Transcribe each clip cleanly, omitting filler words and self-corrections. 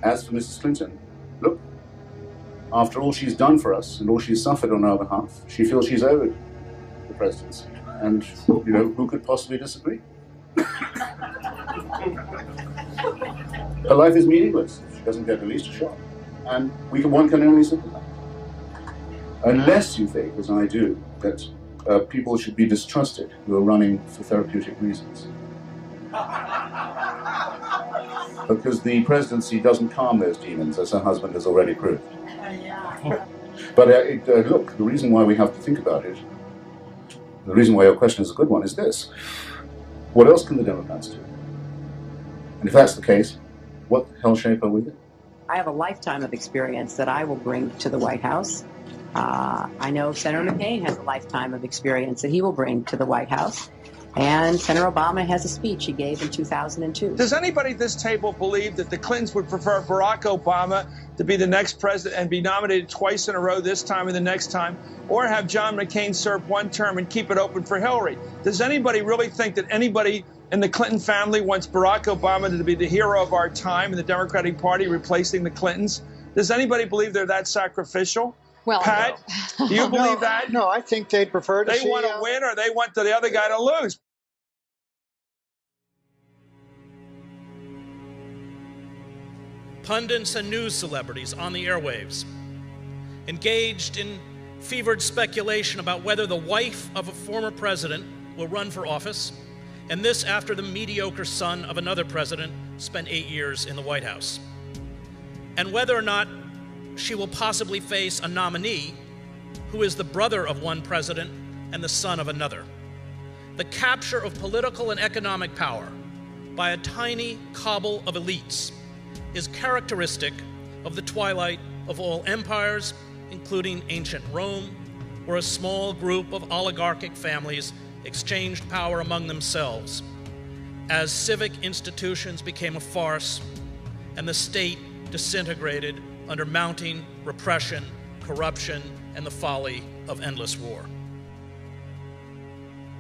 As for Mrs. Clinton, look, after all she's done for us and all she's suffered on our behalf, she feels she's owed the presidency. And, you know, who could possibly disagree? Her life is meaningless if she doesn't get at least a shot. And one can only sympathize. Unless you think, as I do, that people should be distrusted who are running for therapeutic reasons. Because the presidency doesn't calm those demons, as her husband has already proved. But look, the reason why we have to think about it, the reason why your question is a good one, is this. What else can the Democrats do? And if that's the case, what hell shape are we in? I have a lifetime of experience that I will bring to the White House. I know Senator McCain has a lifetime of experience that he will bring to the White House. And Senator Obama has a speech he gave in 2002. Does anybody at this table believe that the Clintons would prefer Barack Obama to be the next president and be nominated twice in a row, this time and the next time, or have John McCain serve one term and keep it open for Hillary? Does anybody really think that anybody in the Clinton family wants Barack Obama to be the hero of our time in the Democratic Party, replacing the Clintons? Does anybody believe they're that sacrificial? Well, Pat, do you believe that? No, I think they'd prefer to They see... want to win, or they want the other guy to lose. Pundits and news celebrities on the airwaves engaged in fevered speculation about whether the wife of a former president will run for office, and this after the mediocre son of another president spent 8 years in the White House, and whether or not she will possibly face a nominee who is the brother of one president and the son of another. The capture of political and economic power by a tiny cobble of elites is characteristic of the twilight of all empires, including ancient Rome, where a small group of oligarchic families exchanged power among themselves as civic institutions became a farce and the state disintegrated under mounting repression, corruption, and the folly of endless war.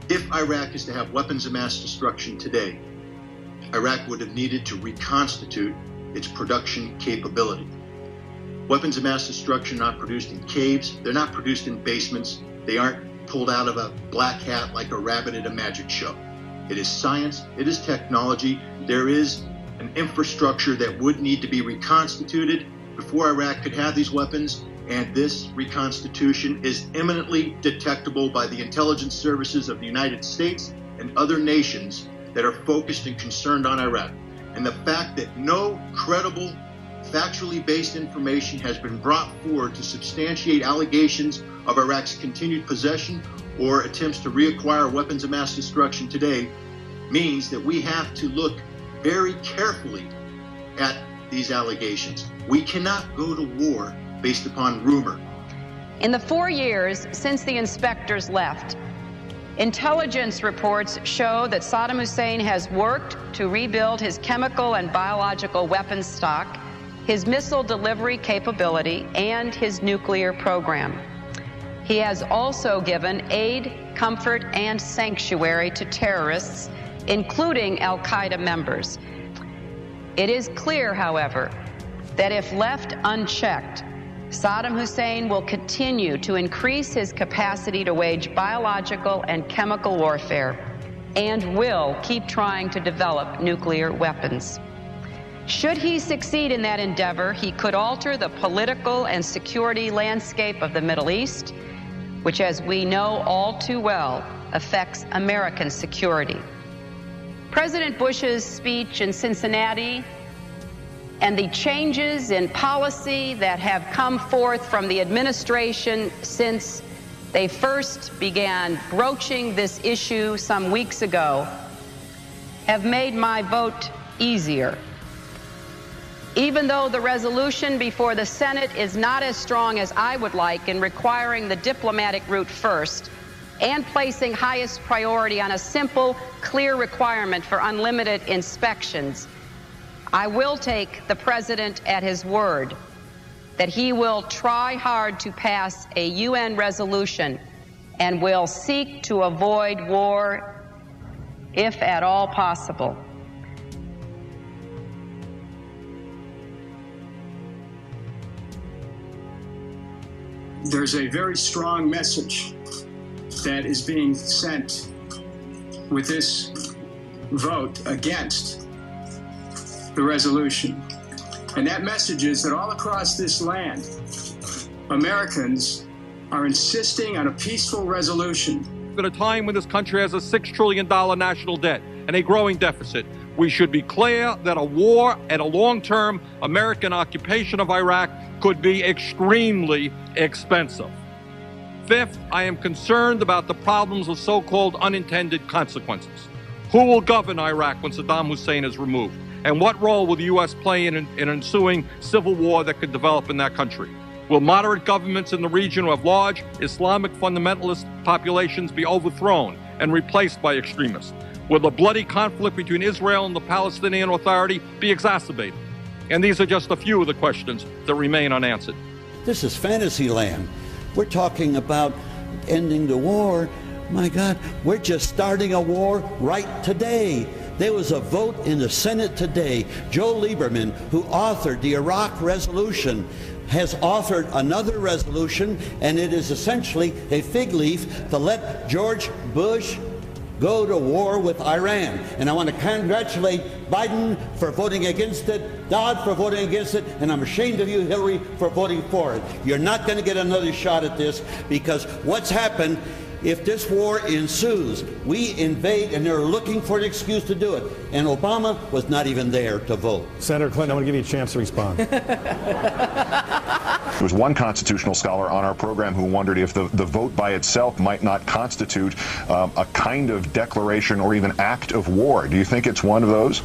If Iraq is to have weapons of mass destruction today, Iraq would have needed to reconstitute its production capability. Weapons of mass destruction are not produced in caves, they're not produced in basements, they aren't pulled out of a black hat like a rabbit at a magic show. It is science, it is technology, there is an infrastructure that would need to be reconstituted before Iraq could have these weapons, and this reconstitution is imminently detectable by the intelligence services of the United States and other nations that are focused and concerned on Iraq. And the fact that no credible, factually based information has been brought forward to substantiate allegations of Iraq's continued possession or attempts to reacquire weapons of mass destruction today means that we have to look very carefully at these allegations. We cannot go to war based upon rumor. In the 4 years since the inspectors left, intelligence reports show that Saddam Hussein has worked to rebuild his chemical and biological weapons stock, his missile delivery capability, and his nuclear program. He has also given aid, comfort, and sanctuary to terrorists, including al-Qaeda members. It is clear, however, that if left unchecked, Saddam Hussein will continue to increase his capacity to wage biological and chemical warfare and will keep trying to develop nuclear weapons. Should he succeed in that endeavor, he could alter the political and security landscape of the Middle East, which, as we know all too well, affects American security. President Bush's speech in Cincinnati and the changes in policy that have come forth from the administration since they first began broaching this issue some weeks ago have made my vote easier. Even though the resolution before the Senate is not as strong as I would like in requiring the diplomatic route first and placing highest priority on a simple, clear requirement for unlimited inspections, I will take the President at his word that he will try hard to pass a UN resolution and will seek to avoid war if at all possible. there's a very strong message that is being sent with this vote against the resolution. And that message is that all across this land, Americans are insisting on a peaceful resolution. At a time when this country has a $6 trillion national debt and a growing deficit, we should be clear that a war and a long-term American occupation of Iraq could be extremely expensive. Fifth, I am concerned about the problems of so-called unintended consequences. Who will govern Iraq when Saddam Hussein is removed? And what role will the U.S. play in an ensuing civil war that could develop in that country? Will moderate governments in the region who have large Islamic fundamentalist populations be overthrown and replaced by extremists? Will the bloody conflict between Israel and the Palestinian Authority be exacerbated? And these are just a few of the questions that remain unanswered. This is fantasy land. We're talking about ending the war. My God, we're just starting a war right today. There was a vote in the Senate today. Joe Lieberman, who authored the Iraq resolution, has authored another resolution, and it is essentially a fig leaf to let George Bush go to war with Iran. And I want to congratulate Biden for voting against it, Dodd for voting against it, and I'm ashamed of you, Hillary, for voting for it. You're not going to get another shot at this, because what's happened, if this war ensues, we invade, and they're looking for an excuse to do it. And Obama was not even there to vote. Senator Clinton, I want to give you a chance to respond. There was one constitutional scholar on our program who wondered if the vote by itself might not constitute a kind of declaration or even act of war. Do you think it's one of those?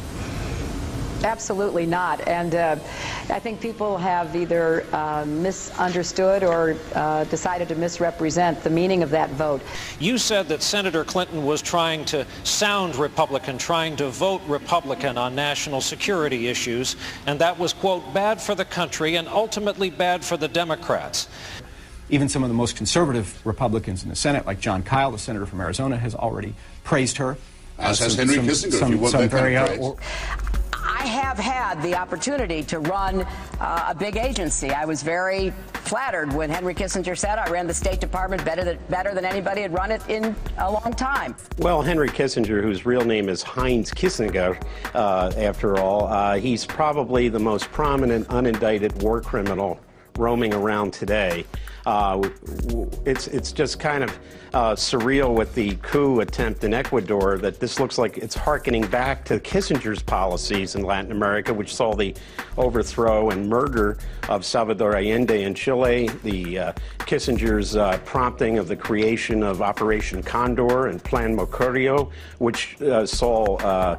Absolutely not. And I think people have either misunderstood or decided to misrepresent the meaning of that vote. You said that Senator Clinton was trying to sound Republican, trying to vote Republican on national security issues, and that was, quote, bad for the country and ultimately bad for the Democrats. Even some of the most conservative Republicans in the Senate, like John Kyle, the senator from Arizona, has already praised her. As has Henry Kissinger, if you want that kind of praise. I have had the opportunity to run a big agency. I was very flattered when Henry Kissinger said I ran the State Department better than anybody had run it in a long time. Well, Henry Kissinger, whose real name is Heinz Kissinger, after all, he's probably the most prominent unindicted war criminal roaming around today. It's just kind of surreal with the coup attempt in Ecuador that this looks like it's hearkening back to Kissinger's policies in Latin America, which saw the overthrow and murder of Salvador Allende in Chile, the Kissinger's prompting of the creation of Operation Condor and Plan Mercurio, which saw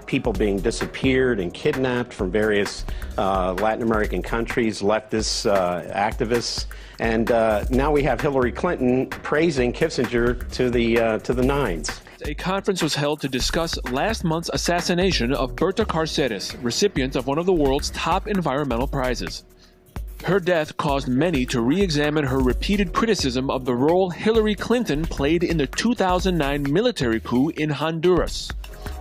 people being disappeared and kidnapped from various Latin American countries, leftist activists. And now we have Hillary Clinton praising Kissinger to the nines. A conference was held to discuss last month's assassination of Berta Cáceres, recipient of one of the world's top environmental prizes. Her death caused many to re-examine her repeated criticism of the role Hillary Clinton played in the 2009 military coup in Honduras.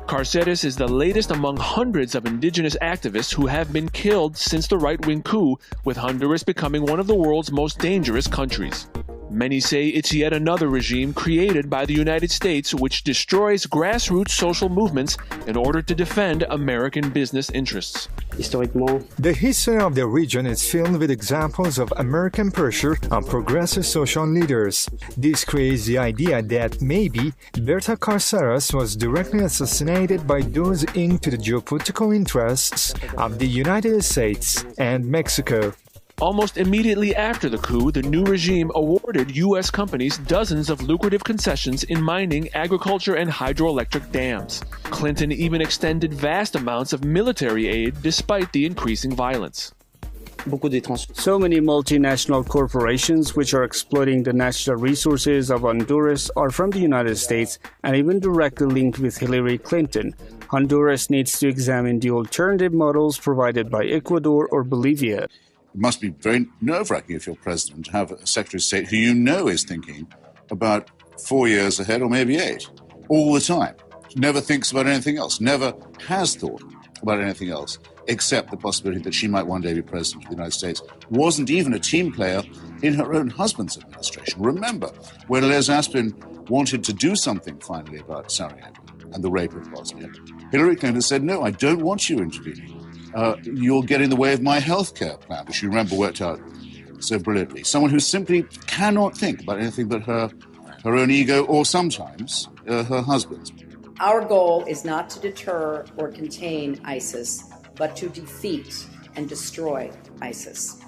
Cáceres is the latest among hundreds of indigenous activists who have been killed since the right-wing coup, with Honduras becoming one of the world's most dangerous countries. Many say it's yet another regime created by the United States which destroys grassroots social movements in order to defend American business interests. The history of the region is filled with examples of American pressure on progressive social leaders. This creates the idea that maybe Berta Cáceres was directly assassinated by those into the geopolitical interests of the United States and Mexico. Almost immediately after the coup, the new regime awarded U.S. companies dozens of lucrative concessions in mining, agriculture, and hydroelectric dams. Clinton even extended vast amounts of military aid despite the increasing violence. So many multinational corporations which are exploiting the natural resources of Honduras are from the United States and even directly linked with Hillary Clinton. Honduras needs to examine the alternative models provided by Ecuador or Bolivia. It must be very nerve-wracking if you're president to have a Secretary of State who you know is thinking about 4 years ahead or maybe 8 all the time. Never thinks about anything else, never has thought about anything else. accept the possibility that she might one day be president of the United States, wasn't even a team player in her own husband's administration. Remember, when Les Aspin wanted to do something finally about Sarajevo and the rape of Bosnia, Hillary Clinton said, no, I don't want you intervening. You'll get in the way of my health care plan, which you remember worked out so brilliantly. Someone who simply cannot think about anything but her own ego, or sometimes her husband's. Our goal is not to deter or contain ISIS, but to defeat and destroy ISIS.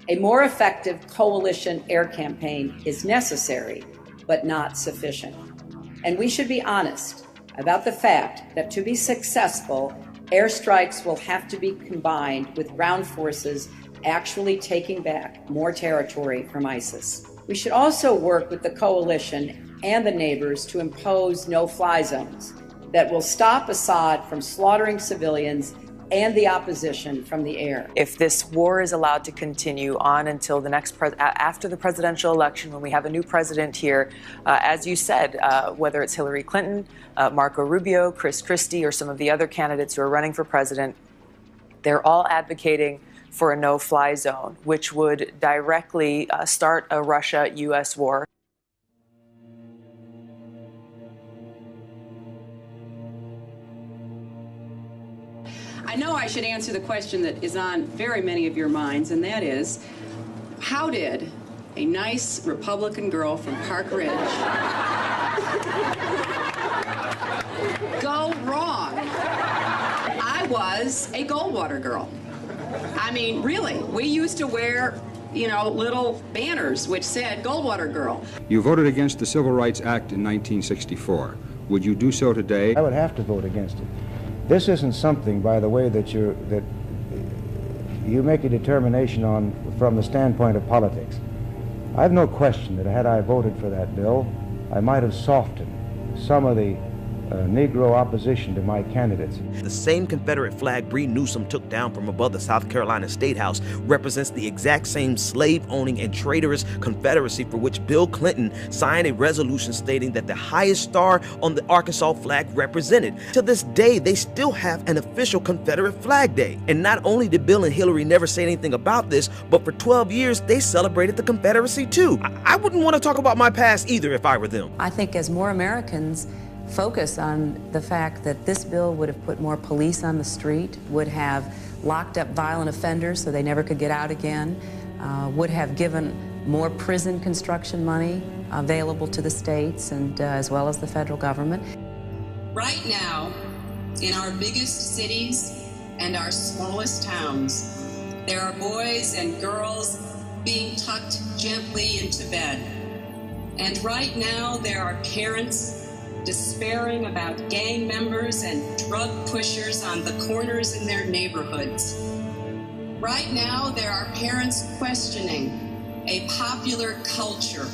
A more effective coalition air campaign is necessary, but not sufficient. And we should be honest about the fact that to be successful, airstrikes will have to be combined with ground forces actually taking back more territory from ISIS. We should also work with the coalition and the neighbors to impose no-fly zones that will stop Assad from slaughtering civilians and the opposition from the air. If this war is allowed to continue on until the next after the presidential election, when we have a new president here, as you said, whether it's Hillary Clinton, Marco Rubio, Chris Christie, or some of the other candidates who are running for president, they're all advocating for a no-fly zone, which would directly start a Russia-U.S. war. I know I should answer the question that is on very many of your minds, and that is, how did a nice Republican girl from Park Ridge go wrong? I was a Goldwater girl. I mean, really, we used to wear, you know, little banners which said Goldwater girl. You voted against the Civil Rights Act in 1964. Would you do so today? I would have to vote against it. This isn't something, by the way, that you make a determination on from the standpoint of politics. I have no question that had I voted for that bill, I might have softened some of the Negro opposition to my candidates. The same Confederate flag Bree Newsom took down from above the South Carolina State House represents the exact same slave-owning and traitorous Confederacy for which Bill Clinton signed a resolution stating that the highest star on the Arkansas flag represented. To this day, they still have an official Confederate Flag Day. And not only did Bill and Hillary never say anything about this, but for 12 years, they celebrated the Confederacy too. I wouldn't want to talk about my past either if I were them. I think as more Americans focus on the fact that this bill would have put more police on the street, would have locked up violent offenders so they never could get out again, would have given more prison construction money available to the states and as well as the federal government. Right now, in our biggest cities and our smallest towns, there are boys and girls being tucked gently into bed. And right now, there are parents despairing about gang members and drug pushers on the corners in their neighborhoods. Right now, there are parents questioning a popular culture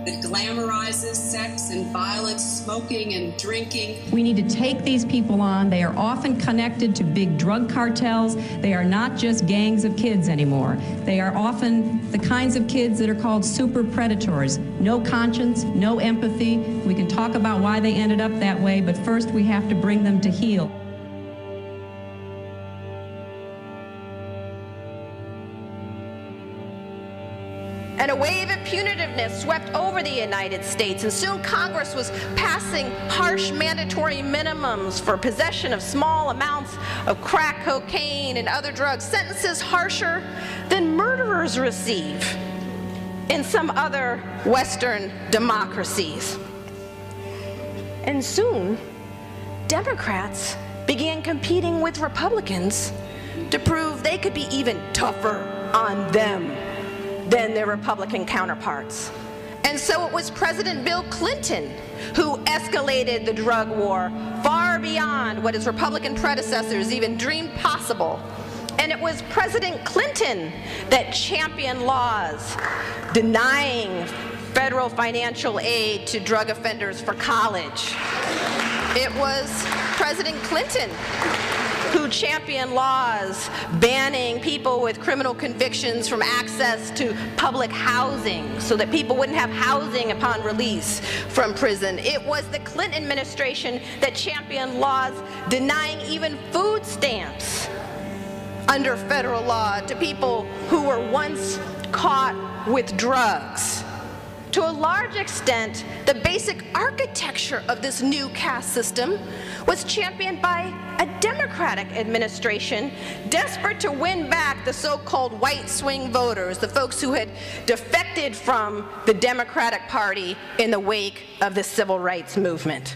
that glamorizes sex and violence, smoking and drinking. We need to take these people on. They are often connected to big drug cartels. They are not just gangs of kids anymore. They are often the kinds of kids that are called super predators. No conscience, no empathy. We can talk about why they ended up that way, but first we have to bring them to heel. And a wave of punitiveness swept over the United States, and soon Congress was passing harsh mandatory minimums for possession of small amounts of crack cocaine and other drugs, sentences harsher than murderers receive in some other Western democracies. And soon, Democrats began competing with Republicans to prove they could be even tougher on them than their Republican counterparts. And so it was President Bill Clinton who escalated the drug war far beyond what his Republican predecessors even dreamed possible. And it was President Clinton that championed laws denying federal financial aid to drug offenders for college. It was President Clinton who championed laws banning people with criminal convictions from access to public housing so that people wouldn't have housing upon release from prison. It was the Clinton administration that championed laws denying even food stamps under federal law to people who were once caught with drugs. To a large extent, the basic architecture of this new caste system was championed by a Democratic administration desperate to win back the so-called white swing voters, the folks who had defected from the Democratic Party in the wake of the civil rights movement.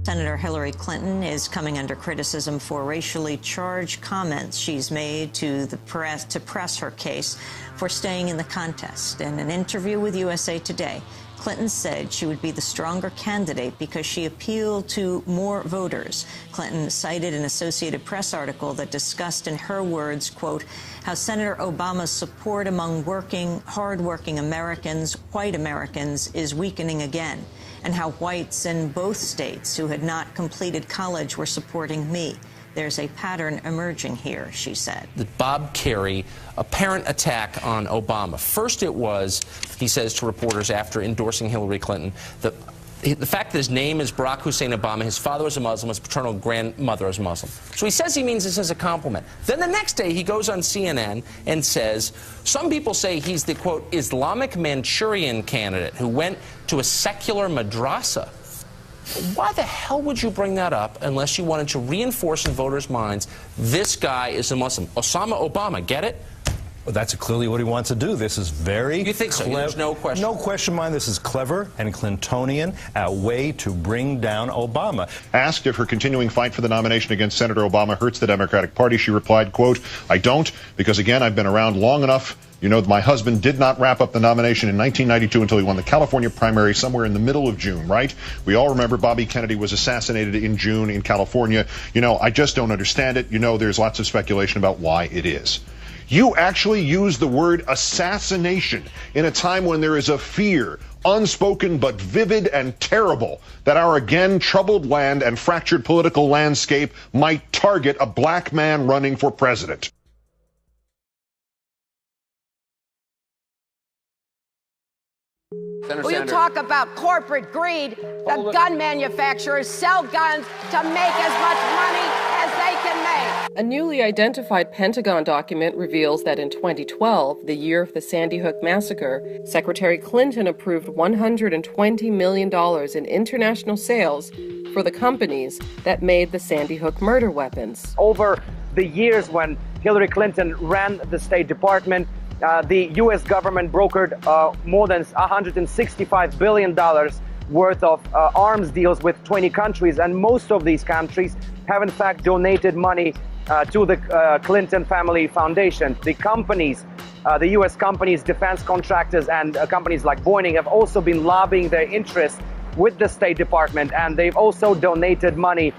Senator Hillary Clinton is coming under criticism for racially charged comments she's made to the press to press her case for staying in the contest. In an interview with USA Today, Clinton said she would be the stronger candidate because she appealed to more voters. Clinton cited an Associated Press article that discussed, in her words, quote, how Senator Obama's support among hard-working Americans, white Americans, is weakening again, and how whites in both states who had not completed college were supporting me. There's a pattern emerging here, she said. The Bob Kerrey apparent attack on Obama. First it was, he says to reporters after endorsing Hillary Clinton, the fact that his name is Barack Hussein Obama, his father was a Muslim, his paternal grandmother was Muslim. So he says he means this as a compliment. Then the next day he goes on CNN and says, some people say he's the, quote, Islamic Manchurian candidate who went to a secular madrasa. Why the hell would you bring that up unless you wanted to reinforce in voters' minds this guy is a Muslim? Osama Obama, get it? Well, that's clearly what he wants to do. This is very You think so? There's no question. No question, mine. This is clever and Clintonian, a way to bring down Obama. Asked if her continuing fight for the nomination against Senator Obama hurts the Democratic Party, she replied, quote, I don't, because again, I've been around long enough. You know, my husband did not wrap up the nomination in 1992 until he won the California primary somewhere in the middle of June, right? We all remember Bobby Kennedy was assassinated in June in California. You know, I just don't understand it. You know, there's lots of speculation about why it is. You actually use the word assassination in a time when there is a fear, unspoken but vivid and terrible, that our again troubled land and fractured political landscape might target a black man running for president. Well, you talk about corporate greed. The gun manufacturers sell guns to make as much money as they can make. A newly identified Pentagon document reveals that in 2012, the year of the Sandy Hook massacre, Secretary Clinton approved $120 million in international sales for the companies that made the Sandy Hook murder weapons. Over the years when Hillary Clinton ran the State Department, the U.S. government brokered more than $165 billion worth of arms deals with 20 countries, and most of these countries have in fact donated money to the Clinton Family Foundation. The companies, the U.S. companies, defense contractors, and companies like Boeing have also been lobbying their interests with the State Department, and they've also donated money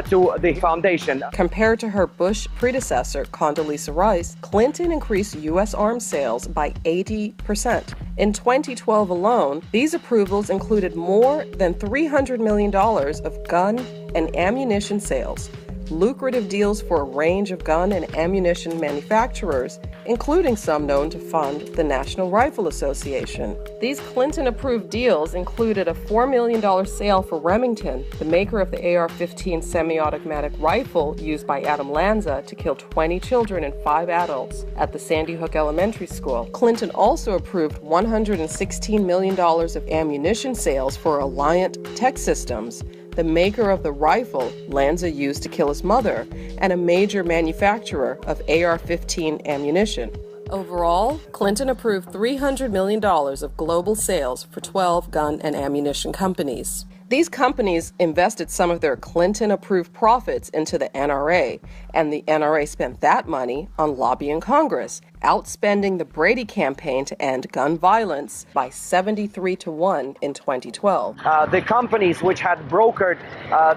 to the foundation. Compared to her Bush predecessor, Condoleezza Rice, Clinton increased U.S. arms sales by 80%. In 2012 alone, these approvals included more than $300 million of gun and ammunition sales, lucrative deals for a range of gun and ammunition manufacturers, including some known to fund the National Rifle Association. These Clinton-approved deals included a $4 million sale for Remington, the maker of the AR-15 semi-automatic rifle used by Adam Lanza to kill 20 children and 5 adults at the Sandy Hook Elementary School. Clinton also approved $116 million of ammunition sales for Alliant Tech Systems, the maker of the rifle Lanza used to kill his mother, and a major manufacturer of AR-15 ammunition. Overall, Clinton approved $300 million of global sales for 12 gun and ammunition companies. These companies invested some of their Clinton-approved profits into the NRA, and the NRA spent that money on lobbying Congress, outspending the Brady campaign to end gun violence by 73-1 in 2012. The companies which had brokered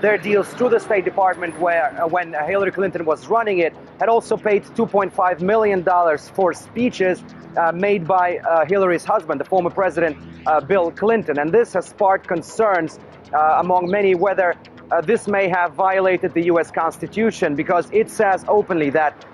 their deals through the State Department when Hillary Clinton was running it had also paid $2.5 million for speeches made by Hillary's husband, the former president, Bill Clinton. And this has sparked concerns among many whether this may have violated the U.S. Constitution, because it says openly that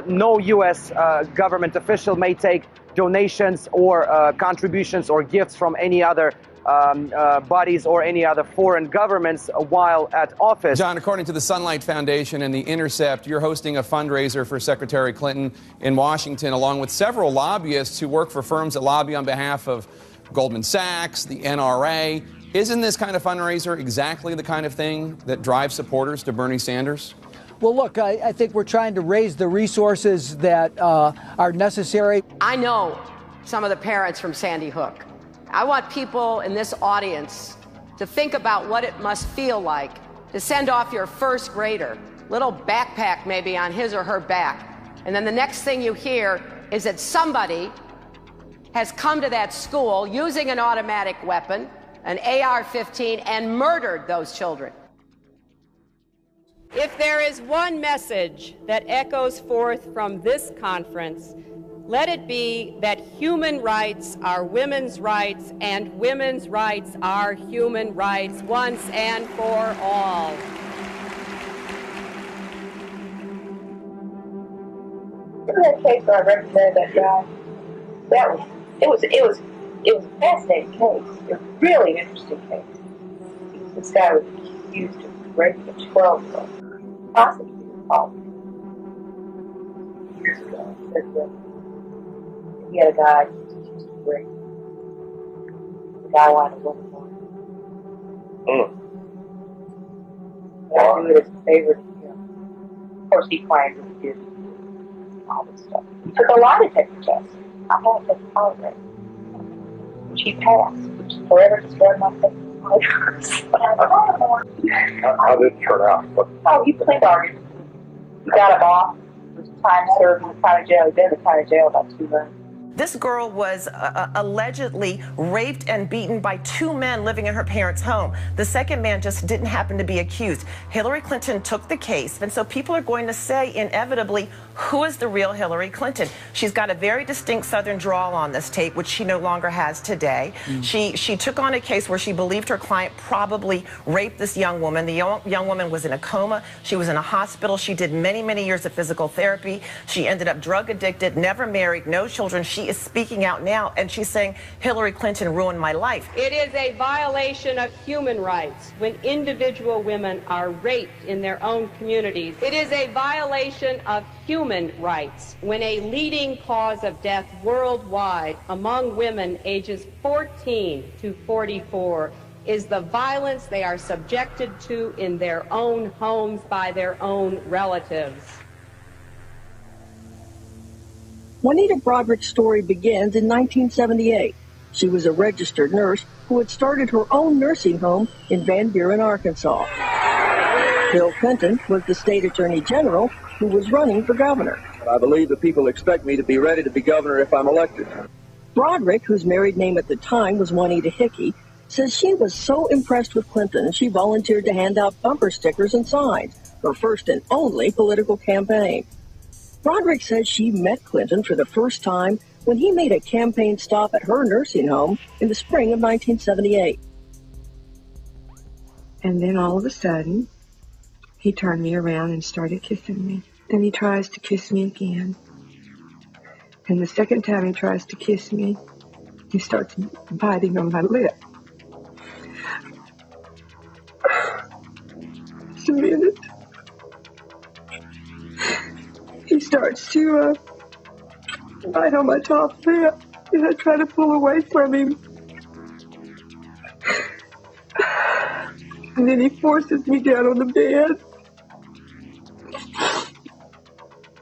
no U.S. Government official may take donations or contributions or gifts from any other bodies or any other foreign governments while at office. John, according to the Sunlight Foundation and The Intercept, you're hosting a fundraiser for Secretary Clinton in Washington, along with several lobbyists who work for firms that lobby on behalf of Goldman Sachs, the NRA. Isn't this kind of fundraiser exactly the kind of thing that drives supporters to Bernie Sanders? Well, look, I think we're trying to raise the resources that are necessary. I know some of the parents from Sandy Hook. I want people in this audience to think about what it must feel like to send off your first grader, little backpack maybe on his or her back, and then the next thing you hear is that somebody has come to that school using an automatic weapon, an AR-15, and murdered those children. If there is one message that echoes forth from this conference, let it be that human rights are women's rights and women's rights are human rights once and for all. In that case where I represented that guy, it was a fascinating case. It was a really interesting case. This guy was accused of raping a 12-year-old, possibly years ago. He had a guy who was raped. The guy wanted a woman for him. And I do it as a favor to him. Of course, he claimed that he did all this stuff. He took a lie detector test. I had to tolerate, which he passed, which forever destroyed my faith. How did it turn out? Oh, he played argument. He got him off. It was time served in the county jail. He'd been in the county jail about 2 months. This girl was allegedly raped and beaten by 2 men living in her parents' home. The second man just didn't happen to be accused. Hillary Clinton took the case, and so people are going to say inevitably, who is the real Hillary Clinton? She's got a very distinct Southern drawl on this tape, which she no longer has today. She took on a case where she believed her client probably raped this young woman. The young woman was in a coma. She was in a hospital. She did many, many years of physical therapy. She ended up drug addicted, never married, no children. She is speaking out now, and she's saying Hillary Clinton ruined my life. It is a violation of human rights when individual women are raped in their own communities. It is a violation of human rights when a leading cause of death worldwide among women ages 14 to 44 is the violence they are subjected to in their own homes by their own relatives. Juanita Broaddrick's story begins in 1978. She was a registered nurse who had started her own nursing home in Van Buren, Arkansas. Bill Clinton was the state attorney general who was running for governor. I believe the people expect me to be ready to be governor if I'm elected. Broaddrick, whose married name at the time was Juanita Hickey, says she was so impressed with Clinton she volunteered to hand out bumper stickers and signs, her first and only political campaign. Broaddrick says she met Clinton for the first time when he made a campaign stop at her nursing home in the spring of 1978. And then all of a sudden, he turned me around and started kissing me. Then he tries to kiss me again. And the second time he tries to kiss me, he starts biting on my lip. Just a minute. He starts to bite on my top lip, and I try to pull away from him. And then he forces me down on the bed.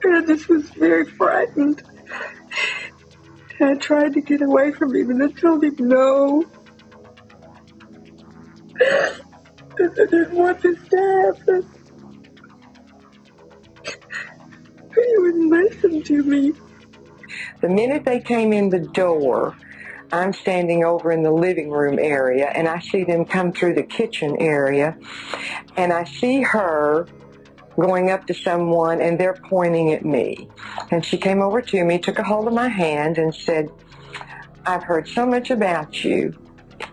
And I just was very frightened. And I tried to get away from him, and I told him no. I didn't want this to happen. But he wouldn't listen to me. The minute they came in the door, I'm standing over in the living room area, and I see them come through the kitchen area, and I see her going up to someone, and they're pointing at me. And she came over to me, took a hold of my hand, and said, "I've heard so much about you,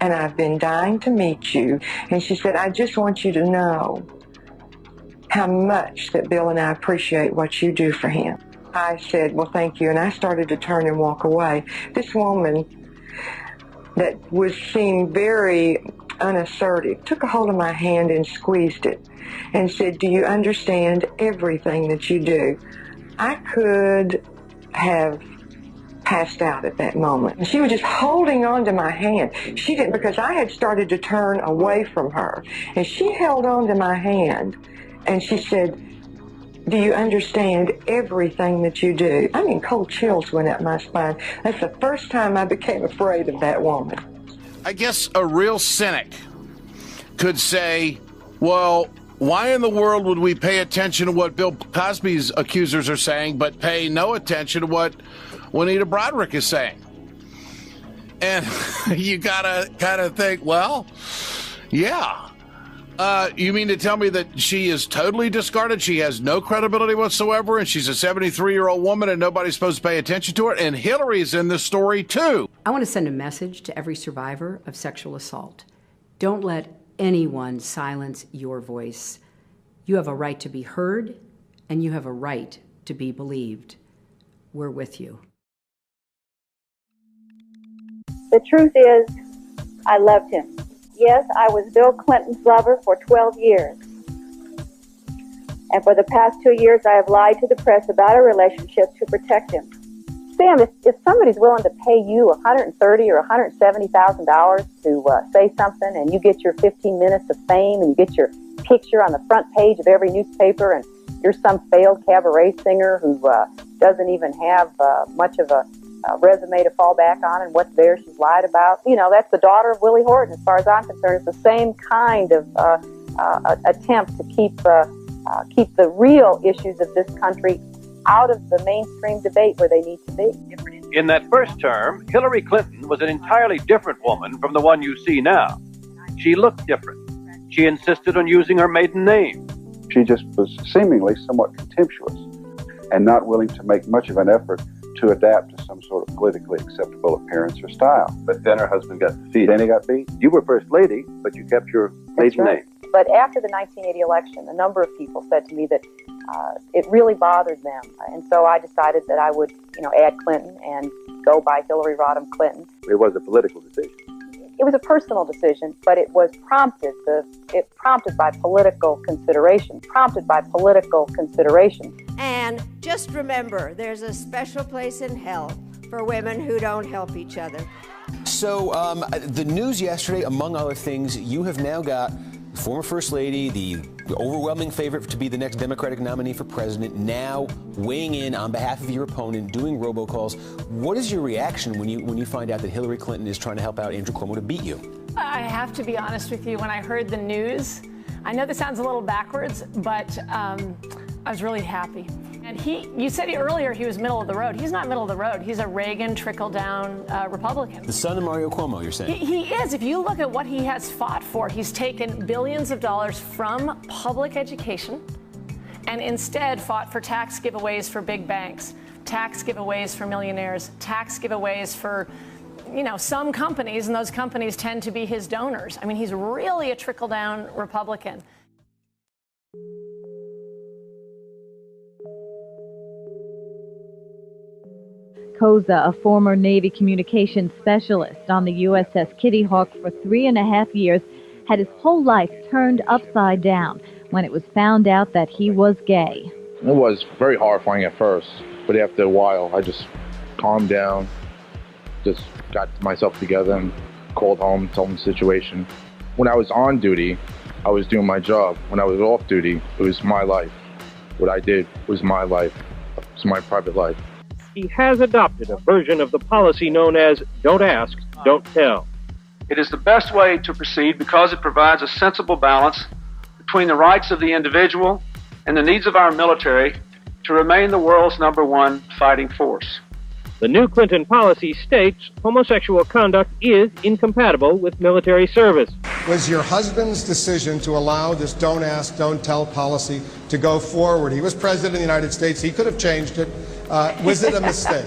and I've been dying to meet you." And she said, "I just want you to know how much that Bill and I appreciate what you do for him." I said, "Well, thank you," and I started to turn and walk away. This woman that seemed very unassertive, took a hold of my hand and squeezed it and said, "Do you understand everything that you do?" I could have passed out at that moment. And she was just holding on to my hand. She didn't, because I had started to turn away from her. And she held on to my hand and she said, "Do you understand everything that you do?" I mean, cold chills went up my spine. That's the first time I became afraid of that woman. I guess a real cynic could say, well, why in the world would we pay attention to what Bill Cosby's accusers are saying, but pay no attention to what Juanita Broaddrick is saying? And you gotta kind of think, well, yeah. You mean to tell me that she is totally discarded? She has no credibility whatsoever, and she's a 73-year-old woman, and nobody's supposed to pay attention to her? And Hillary's in this story, too. I want to send a message to every survivor of sexual assault. Don't let anyone silence your voice. You have a right to be heard, and you have a right to be believed. We're with you. The truth is, I loved him. Yes, I was Bill Clinton's lover for 12 years. And for the past 2 years, I have lied to the press about a relationship to protect him. Sam, if somebody's willing to pay you $130,000 or $170,000 to say something, and you get your 15 minutes of fame, and you get your picture on the front page of every newspaper, and you're some failed cabaret singer who doesn't even have much of a resume to fall back on, and what's there she's lied about. You know, that's the daughter of Willie Horton, as far as I'm concerned. It's the same kind of attempt to keep the real issues of this country out of the mainstream debate where they need to be. In that first term, Hillary Clinton was an entirely different woman from the one you see now. She looked different. She insisted on using her maiden name. She just was seemingly somewhat contemptuous and not willing to make much of an effort to adapt to some sort of politically acceptable appearance or style. But then her husband got defeated. Then he got beat. You were first lady, but you kept your maiden name. But after the 1980 election, a number of people said to me that it really bothered them. And so I decided that I would, add Clinton and go by Hillary Rodham Clinton. It was a political decision. It was a personal decision, but it was prompted by political consideration. And just remember, there's a special place in hell for women who don't help each other. So the news yesterday, among other things, you have now got former First Lady, the overwhelming favorite to be the next Democratic nominee for president, now weighing in on behalf of your opponent, doing robocalls. What is your reaction when you find out that Hillary Clinton is trying to help out Andrew Cuomo to beat you? I have to be honest with you. When I heard the news, I know this sounds a little backwards, but I was really happy. And you said earlier he was middle of the road. He's not middle of the road. He's a Reagan trickle-down Republican. The son of Mario Cuomo, you're saying? He is. If you look at what he has fought for, he's taken billions of dollars from public education and instead fought for tax giveaways for big banks, tax giveaways for millionaires, tax giveaways for some companies, and those companies tend to be his donors. I mean, he's really a trickle-down Republican. Koza, a former Navy communications specialist on the USS Kitty Hawk for 3.5 years, had his whole life turned upside down when it was found out that he was gay. It was very horrifying at first, but after a while, I just calmed down, just got myself together and called home, told them the situation. When I was on duty, I was doing my job. When I was off duty, it was my life. What I did was my life. It was my private life. He has adopted a version of the policy known as don't ask, don't tell. It is the best way to proceed because it provides a sensible balance between the rights of the individual and the needs of our military to remain the world's #1 fighting force. The new Clinton policy states homosexual conduct is incompatible with military service. Was your husband's decision to allow this don't ask, don't tell policy to go forward? He was president of the United States. He could have changed it. Was it a mistake?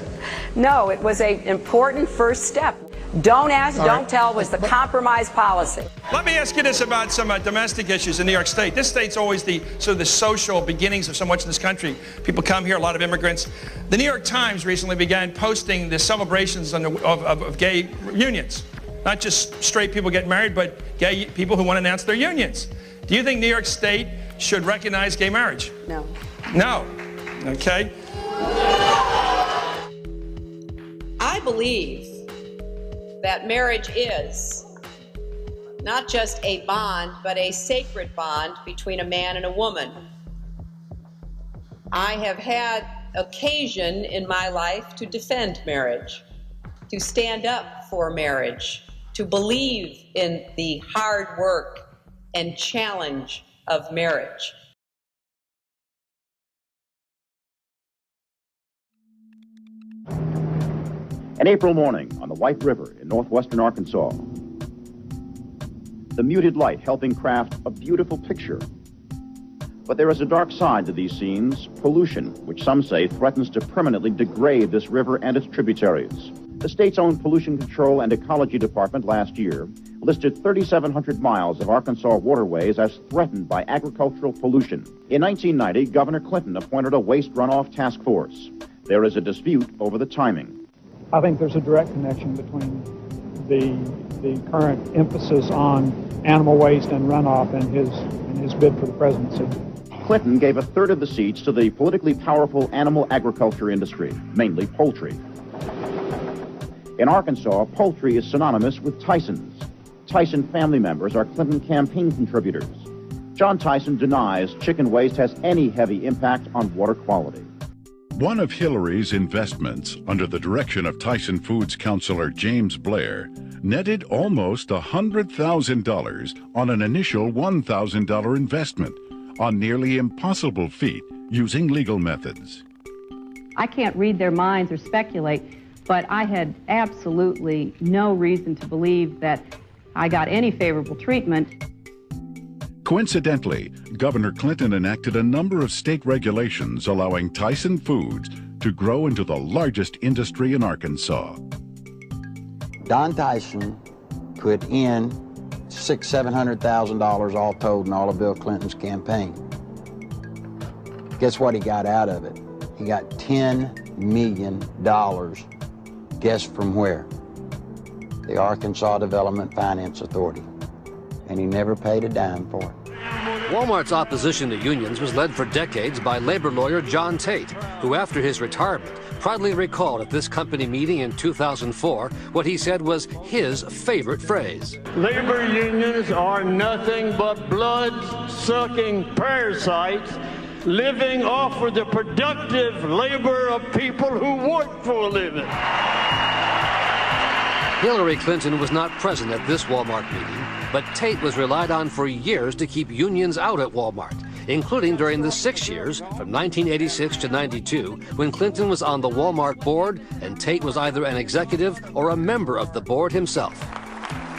No, it was an important first step. Don't ask, don't tell was the compromise policy. Let me ask you this about some domestic issues in New York State. This state's always the social beginnings of so much in this country. People come here, a lot of immigrants. The New York Times recently began posting the celebrations of gay reunions. Not just straight people get married, but gay people who want to announce their unions. Do you think New York State should recognize gay marriage? No. No. Okay. I believe that marriage is not just a bond, but a sacred bond between a man and a woman. I have had occasion in my life to defend marriage, to stand up for marriage, to believe in the hard work and challenge of marriage. An April morning on the White River in northwestern Arkansas. The muted light helping craft a beautiful picture. But there is a dark side to these scenes, pollution, which some say threatens to permanently degrade this river and its tributaries. The state's own Pollution Control and Ecology Department last year listed 3,700 miles of Arkansas waterways as threatened by agricultural pollution. In 1990, Governor Clinton appointed a waste runoff task force. There is a dispute over the timing. I think there's a direct connection between the current emphasis on animal waste and runoff and his bid for the presidency. Clinton gave a third of the seats to the politically powerful animal agriculture industry, mainly poultry. In Arkansas, poultry is synonymous with Tyson's. Tyson family members are Clinton campaign contributors. John Tyson denies chicken waste has any heavy impact on water quality. One of Hillary's investments, under the direction of Tyson Foods counselor James Blair, netted almost $100,000 on an initial $1,000 investment, a nearly impossible feat using legal methods. I can't read their minds or speculate, but I had absolutely no reason to believe that I got any favorable treatment. Coincidentally, Governor Clinton enacted a number of state regulations allowing Tyson Foods to grow into the largest industry in Arkansas. Don Tyson put in $700,000 all told in all of Bill Clinton's campaign. Guess what he got out of it? He got $10 million. Guess from where? The Arkansas Development Finance Authority. And he never paid a dime for it. Walmart's opposition to unions was led for decades by labor lawyer John Tate, who after his retirement proudly recalled at this company meeting in 2004 what he said was his favorite phrase. Labor unions are nothing but blood-sucking parasites living off of the productive labor of people who work for a living. Hillary Clinton was not present at this Walmart meeting, but Tate was relied on for years to keep unions out at Walmart, including during the 6 years from 1986 to 92, when Clinton was on the Walmart board and Tate was either an executive or a member of the board himself.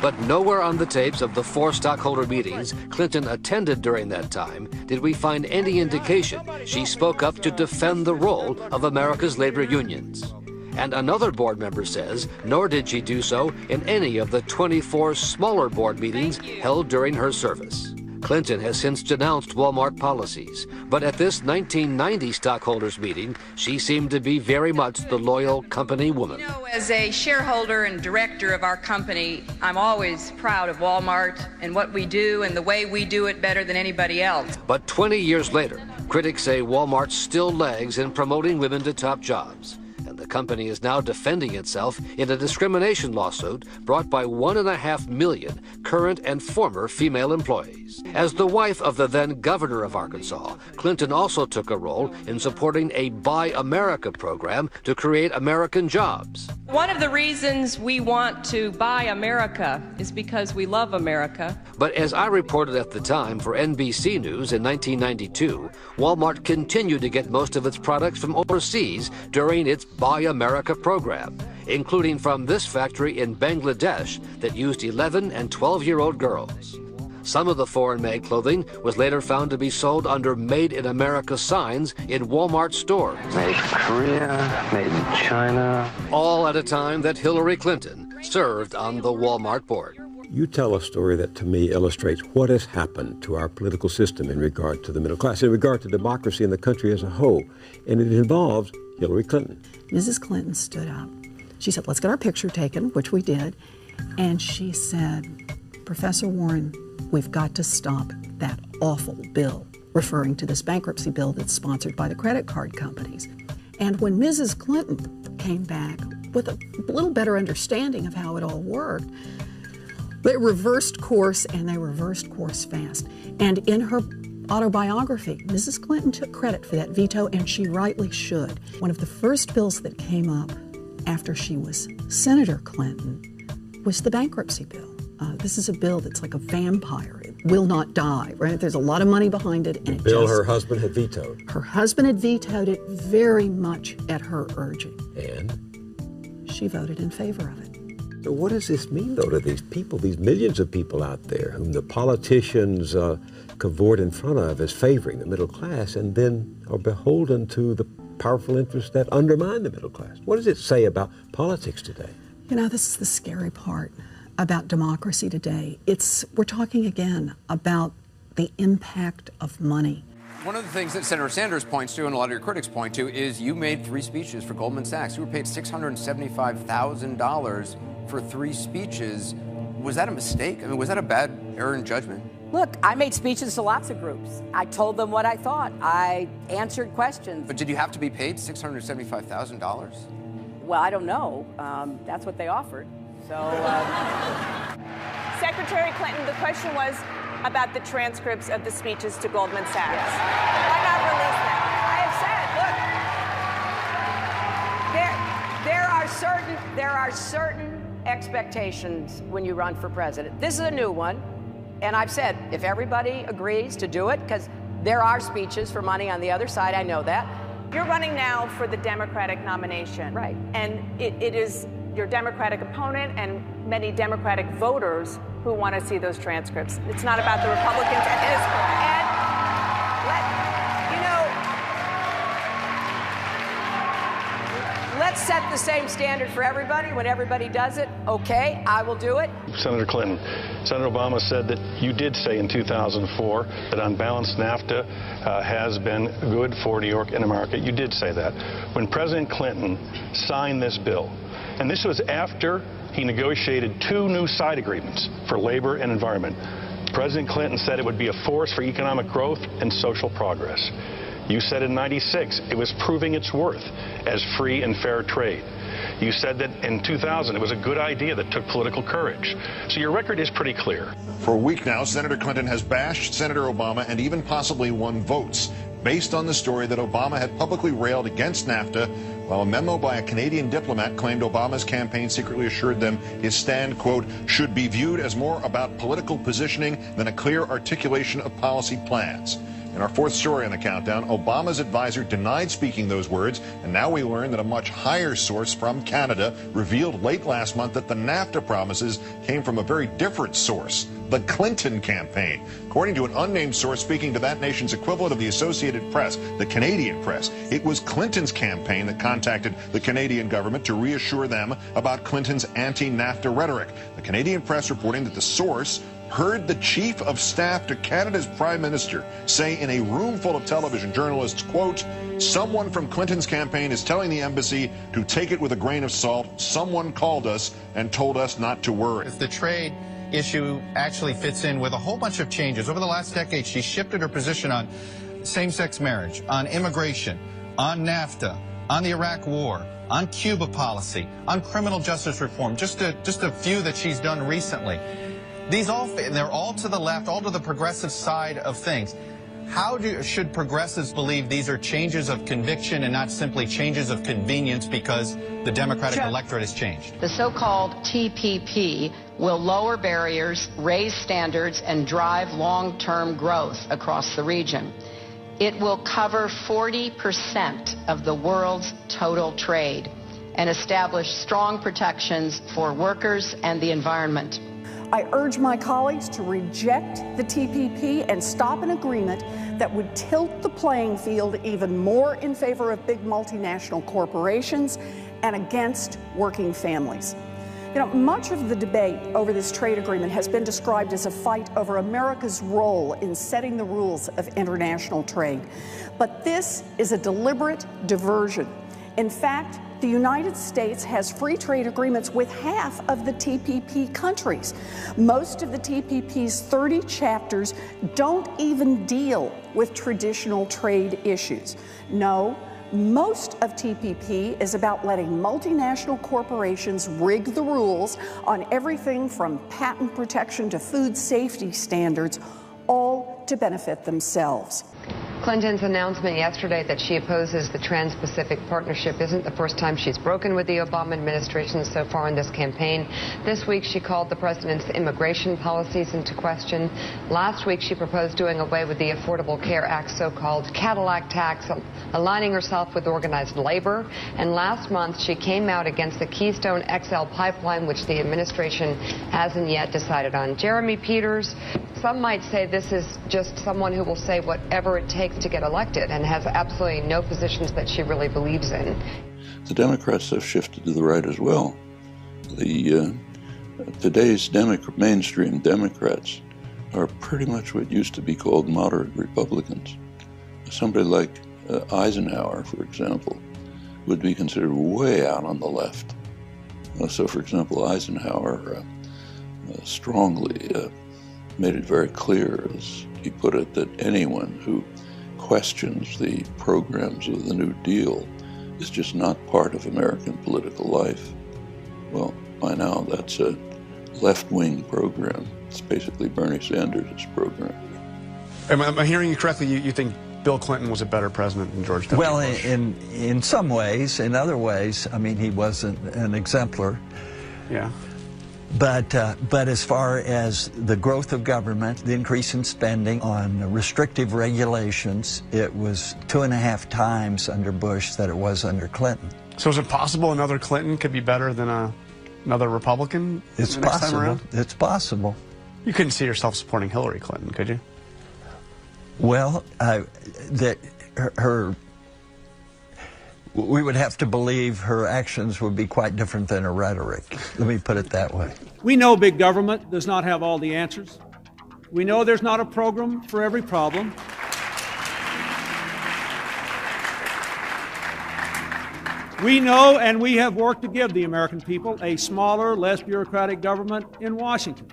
But nowhere on the tapes of the 4 stockholder meetings Clinton attended during that time did we find any indication she spoke up to defend the role of America's labor unions. And another board member says, nor did she do so in any of the 24 smaller board meetings held during her service. Clinton has since denounced Walmart policies, but at this 1990 stockholders meeting, she seemed to be very much the loyal company woman. You know, as a shareholder and director of our company, I'm always proud of Walmart and what we do and the way we do it better than anybody else. But 20 years later, critics say Walmart still lags in promoting women to top jobs. The company is now defending itself in a discrimination lawsuit brought by 1.5 million current and former female employees. As the wife of the then governor of Arkansas, Clinton also took a role in supporting a Buy America program to create American jobs. One of the reasons we want to buy America is because we love America. But as I reported at the time for NBC News in 1992, Walmart continued to get most of its products from overseas during its Buy America program, including from this factory in Bangladesh that used 11 and 12-year-old girls. Some of the foreign-made clothing was later found to be sold under Made in America signs in Walmart stores. Made in Korea, made in China. All at a time that Hillary Clinton served on the Walmart board. You tell a story that to me illustrates what has happened to our political system in regard to the middle class, in regard to democracy in the country as a whole, and it involves Hillary Clinton. Mrs. Clinton stood up. She said, let's get our picture taken, which we did. And she said, Professor Warren, we've got to stop that awful bill, referring to this bankruptcy bill that's sponsored by the credit card companies. And when Mrs. Clinton came back with a little better understanding of how it all worked, they reversed course, and they reversed course fast. And in her autobiography, Mrs. Clinton took credit for that veto, and she rightly should. One of the first bills that came up after she was Senator Clinton was the bankruptcy bill. This is a bill that's like a vampire. It will not die, right? There's a lot of money behind it. And bill her husband had vetoed. Her husband had vetoed it very much at her urging. And? She voted in favor of it. So what does this mean, though, to these people, these millions of people out there whom the politicians cavort in front of as favoring the middle class and then are beholden to the powerful interests that undermine the middle class? What does it say about politics today? You know, this is the scary part about democracy today. We're talking again about the impact of money. One of the things that Senator Sanders points to, and a lot of your critics point to, is you made 3 speeches for Goldman Sachs. You were paid $675,000 for 3 speeches. Was that a mistake? I mean, was that a bad error in judgment? Look, I made speeches to lots of groups. I told them what I thought. I answered questions. But did you have to be paid $675,000? Well, I don't know. That's what they offered. So, Secretary Clinton, the question was about the transcripts of the speeches to Goldman Sachs. Yes. Why not release them? I have said, look, there are certain expectations when you run for president. This is a new one, and I've said if everybody agrees to do it, because there are speeches for money on the other side, I know that. You're running now for the Democratic nomination. Right. And it is your Democratic opponent and many Democratic voters who want to see those transcripts. It's not about the Republicans at this point. And let's set the same standard for everybody. When everybody does it, okay, I will do it. Senator Clinton, Senator Obama said that you did say in 2004 that on balance NAFTA has been good for New York and America. You did say that. When President Clinton signed this bill, and this was after he negotiated 2 new side agreements for labor and environment, President Clinton said it would be a force for economic growth and social progress. You said in '96 it was proving its worth as free and fair trade. You said that in 2000 it was a good idea that took political courage. So your record is pretty clear. For a week now, Senator Clinton has bashed Senator Obama and even possibly won votes based on the story that Obama had publicly railed against NAFTA, while a memo by a Canadian diplomat claimed Obama's campaign secretly assured them his stand, quote, should be viewed as more about political positioning than a clear articulation of policy plans. In our 4th story on the countdown, Obama's advisor denied speaking those words, and now we learn that a much higher source from Canada revealed late last month that the NAFTA promises came from a very different source, the Clinton campaign. According to an unnamed source speaking to that nation's equivalent of the Associated Press, the Canadian press, it was Clinton's campaign that contacted the Canadian government to reassure them about Clinton's anti-NAFTA rhetoric. The Canadian press reporting that the source heard the chief of staff to Canada's prime minister say in a room full of television journalists, quote, someone from Clinton's campaign is telling the embassy to take it with a grain of salt. Someone called us and told us not to worry. The trade issue actually fits in with a whole bunch of changes. Over the last decade, she shifted her position on same-sex marriage, on immigration, on NAFTA, on the Iraq War, on Cuba policy, on criminal justice reform, just a few that she's done recently. These they're all to the left, all to the progressive side of things. Should progressives believe these are changes of conviction and not simply changes of convenience because the Democratic electorate has changed? The so-called TPP will lower barriers, raise standards, and drive long-term growth across the region. It will cover 40% of the world's total trade and establish strong protections for workers and the environment. I urge my colleagues to reject the TPP and stop an agreement that would tilt the playing field even more in favor of big multinational corporations and against working families. You know, much of the debate over this trade agreement has been described as a fight over America's role in setting the rules of international trade. But this is a deliberate diversion. In fact, The United States has free trade agreements with half of the TPP countries. Most of the TPP's 30 chapters don't even deal with traditional trade issues. No, most of TPP is about letting multinational corporations rig the rules on everything from patent protection to food safety standards, all to benefit themselves. Clinton's announcement yesterday that she opposes the Trans-Pacific Partnership isn't the first time she's broken with the Obama administration so far in this campaign. This week, she called the president's immigration policies into question. Last week, she proposed doing away with the Affordable Care Act's so-called Cadillac tax, aligning herself with organized labor. And last month, she came out against the Keystone XL pipeline, which the administration hasn't yet decided on. Jeremy Peters, some might say this is just someone who will say whatever it takes to get elected and has absolutely no positions that she really believes in. The Democrats have shifted to the right as well. Today's mainstream Democrats are pretty much what used to be called moderate Republicans. Somebody like Eisenhower, for example, would be considered way out on the left. So, for example, Eisenhower strongly made it very clear, as he put it, that anyone who questions the programs of the New Deal is just not part of American political life. Well, by now that's a left-wing program. It's basically Bernie Sanders' program. Am I hearing you correctly? You think Bill Clinton was a better president than George W. Well, Bush? in some ways. In other ways, I mean, he wasn't an exemplar. Yeah. But as far as the growth of government, the increase in spending on restrictive regulations, it was 2.5 times under Bush that it was under Clinton. So is it possible another Clinton could be better than another Republican? It's the next time possible. around? It's possible. You couldn't see yourself supporting Hillary Clinton, could you? Well, we would have to believe her actions would be quite different than her rhetoric. Let me put it that way. We know big government does not have all the answers. We know there's not a program for every problem. We know and we have worked to give the American people a smaller, less bureaucratic government in Washington.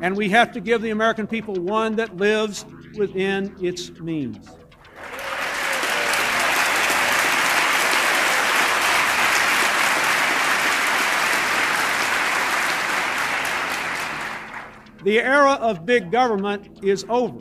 And we have to give the American people one that lives within its means. The era of big government is over.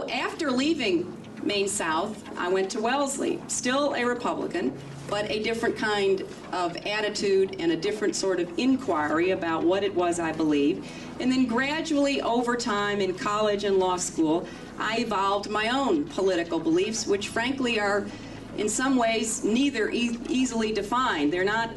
After leaving Maine South, I went to Wellesley, still a Republican, but a different kind of attitude and a different sort of inquiry about what it was I believed. And then gradually over time in college and law school, I evolved my own political beliefs, which frankly are in some ways neither easily defined. They're not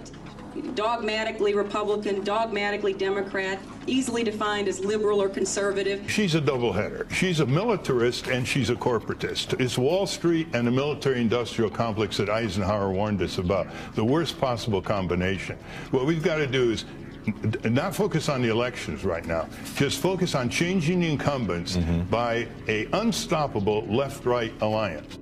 dogmatically Republican, dogmatically Democrat, easily defined as liberal or conservative. She's a doubleheader. She's a militarist and she's a corporatist. It's Wall Street and the military-industrial complex that Eisenhower warned us about, the worst possible combination. What we've got to do is not focus on the elections right now, just focus on changing the incumbents by an unstoppable left-right alliance.